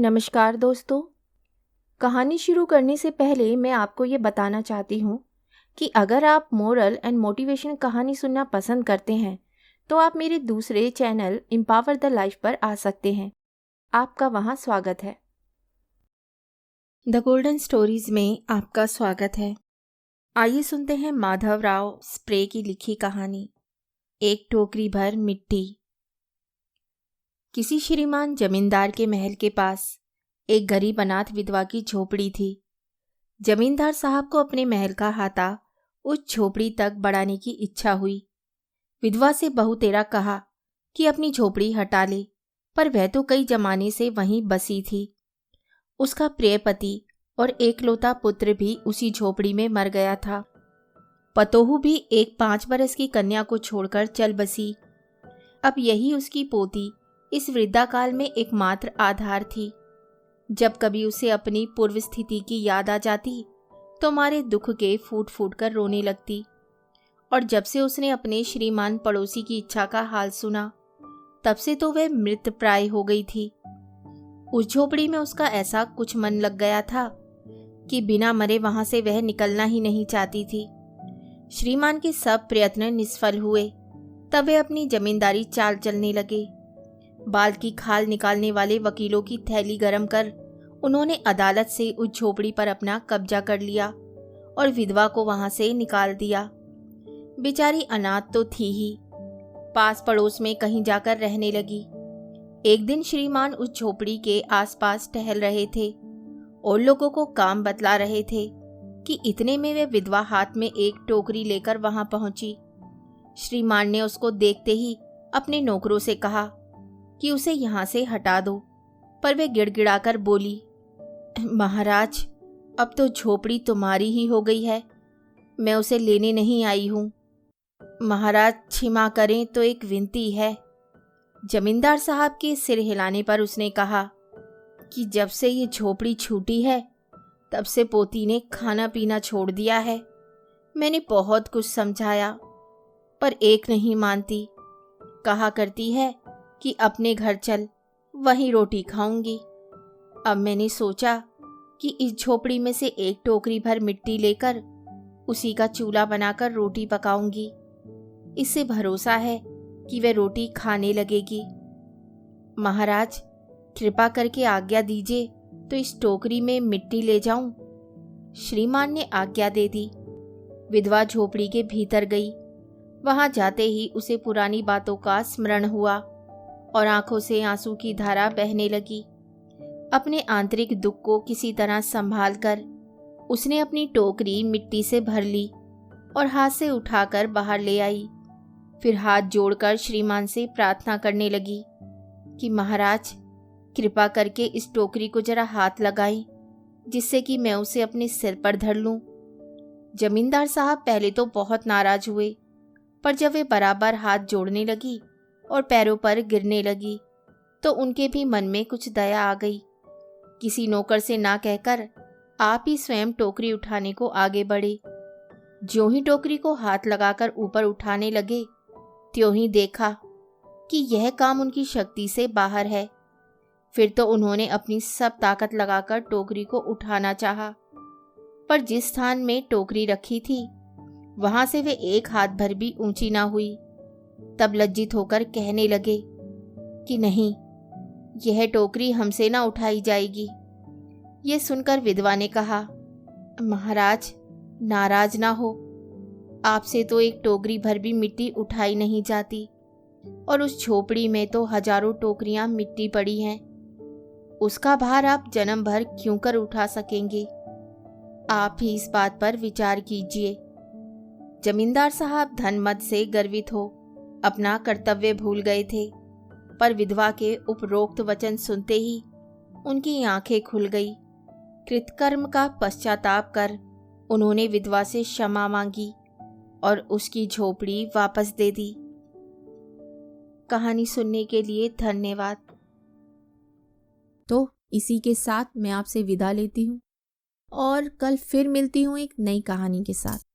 नमस्कार दोस्तों। कहानी शुरू करने से पहले मैं आपको ये बताना चाहती हूँ कि अगर आप मोरल एंड मोटिवेशन कहानी सुनना पसंद करते हैं तो आप मेरे दूसरे चैनल एम्पावर द लाइफ पर आ सकते हैं। आपका वहाँ स्वागत है। द गोल्डन स्टोरीज में आपका स्वागत है। आइए सुनते हैं माधवराव स्प्रे की लिखी कहानी, एक टोकरी भर मिट्टी। किसी श्रीमान जमींदार के महल के पास एक गरीब अनाथ विधवा की झोपड़ी थी। जमींदार साहब को अपने महल का हाथा उस झोपड़ी तक बढ़ाने की इच्छा हुई। विधवा से बहुतेरा कहा कि अपनी झोपड़ी हटा ले, पर वह तो कई जमाने से वहीं बसी थी। उसका प्रिय पति और एकलौता पुत्र भी उसी झोपड़ी में मर गया था। पतोहू भी एक 5 बरस की कन्या को छोड़कर चल बसी। अब यही उसकी पोती इस वृद्धाकाल में एकमात्र आधार थी। जब कभी उसे अपनी पूर्व स्थिति की याद आ जाती तो मारे दुख के फूट फूट कर रोने लगती। और जब से उसने अपने श्रीमान पड़ोसी की इच्छा का हाल सुना, तब से तो वह मृत प्राय हो गई थी। उस झोपड़ी में उसका ऐसा कुछ मन लग गया था कि बिना मरे वहां से वह निकलना ही नहीं चाहती थी। श्रीमान के सब प्रयत्न निष्फल हुए। तब वे अपनी जमींदारी चाल चलने लगे। बाल की खाल निकालने वाले वकीलों की थैली गरम कर उन्होंने अदालत से उस झोपड़ी पर अपना कब्जा कर लिया और विधवा को वहां से निकाल दिया। बेचारी अनाथ तो थी ही, पास पड़ोस में कहीं जाकर रहने लगी। एक दिन श्रीमान उस झोपड़ी के आसपास टहल रहे थे और लोगों को काम बतला रहे थे कि इतने में वे विधवा हाथ में एक टोकरी लेकर वहां पहुंची। श्रीमान ने उसको देखते ही अपने नौकरों से कहा कि उसे यहाँ से हटा दो, पर वे गिड़गिड़ाकर बोली, महाराज, अब तो झोपड़ी तुम्हारी ही हो गई है, मैं उसे लेने नहीं आई हूँ। महाराज क्षमा करें तो एक विनती है। जमींदार साहब के सिर हिलाने पर उसने कहा कि जब से ये झोपड़ी छूटी है तब से पोती ने खाना पीना छोड़ दिया है। मैंने बहुत कुछ समझाया पर एक नहीं मानती। कहा करती है कि अपने घर चल, वहीं रोटी खाऊंगी। अब मैंने सोचा कि इस झोपड़ी में से एक टोकरी भर मिट्टी लेकर उसी का चूल्हा बनाकर रोटी पकाऊंगी। इससे भरोसा है कि वह रोटी खाने लगेगी। महाराज, कृपा करके आज्ञा दीजिए तो इस टोकरी में मिट्टी ले जाऊं। श्रीमान ने आज्ञा दे दी। विधवा झोपड़ी के भीतर गई। वहां जाते ही उसे पुरानी बातों का स्मरण हुआ और आंखों से आंसू की धारा बहने लगी। अपने आंतरिक दुख को किसी तरह संभाल कर उसने अपनी टोकरी मिट्टी से भर ली और हाथ से उठाकर बाहर ले आई। फिर हाथ जोड़कर श्रीमान से प्रार्थना करने लगी कि महाराज, कृपा करके इस टोकरी को जरा हाथ लगाएं, जिससे कि मैं उसे अपने सिर पर धर लूं। जमींदार साहब पहले तो बहुत नाराज हुए, पर जब वे बराबर हाथ जोड़ने लगी और पैरों पर गिरने लगी तो उनके भी मन में कुछ दया आ गई। किसी नौकर से ना कहकर आप ही स्वयं टोकरी उठाने को आगे बढ़े। ज्यों ही टोकरी को हाथ लगाकर ऊपर उठाने लगे, त्यों ही देखा कि यह काम उनकी शक्ति से बाहर है। फिर तो उन्होंने अपनी सब ताकत लगाकर टोकरी को उठाना चाहा, पर जिस स्थान में टोकरी रखी थी वहां से वे एक हाथ भर भी ऊंची ना हुई। तब लज्जित होकर कहने लगे कि नहीं, यह टोकरी हमसे ना उठाई जाएगी। ये सुनकर विधवा ने कहा, महाराज, नाराज ना हो, आपसे तो एक टोकरी भर भी मिट्टी उठाई नहीं जाती और उस झोपड़ी में तो हजारों टोकरियां मिट्टी पड़ी हैं। उसका भार आप जन्म भर क्यों कर उठा सकेंगे? आप ही इस बात पर विचार कीजिए। जमींदार साहब धनमद से गर्वित हो अपना कर्तव्य भूल गए थे, पर विधवा के उपरोक्त वचन सुनते ही उनकी आंखें खुल गई। कृतकर्म का पश्चाताप कर उन्होंने विधवा से क्षमा मांगी और उसकी झोपड़ी वापस दे दी। कहानी सुनने के लिए धन्यवाद। तो इसी के साथ मैं आपसे विदा लेती हूँ और कल फिर मिलती हूँ एक नई कहानी के साथ।